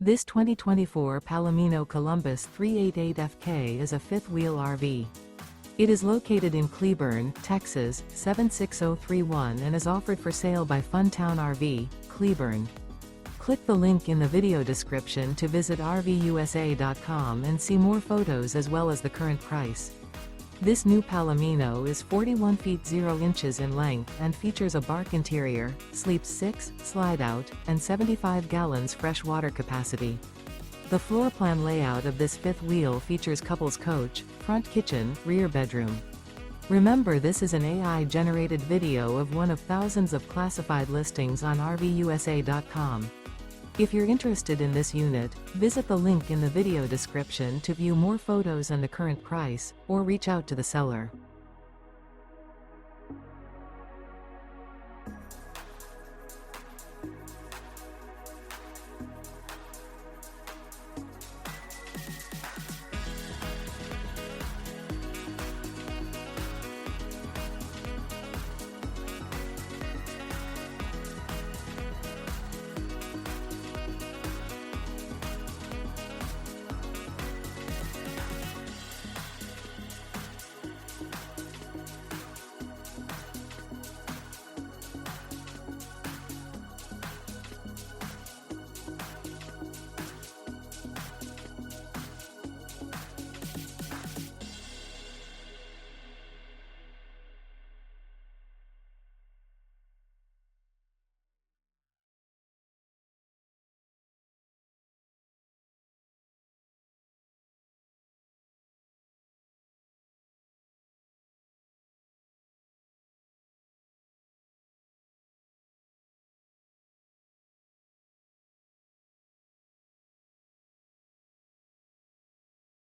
This 2024 Palomino Columbus 388FK is a fifth-wheel RV. It is located in Cleburne, Texas, 76031 and is offered for sale by Funtown RV, Cleburne. Click the link in the video description to visit RVUSA.com and see more photos as well as the current price. This new Palomino is 41 feet 0 inches in length and features a bark interior, sleeps 6, slide-out, and 75 gallons fresh water capacity. The floor plan layout of this fifth wheel features couples coach, front kitchen, rear bedroom. Remember, this is an AI-generated video of one of thousands of classified listings on RVUSA.com. If you're interested in this unit, visit the link in the video description to view more photos and the current price, or reach out to the seller.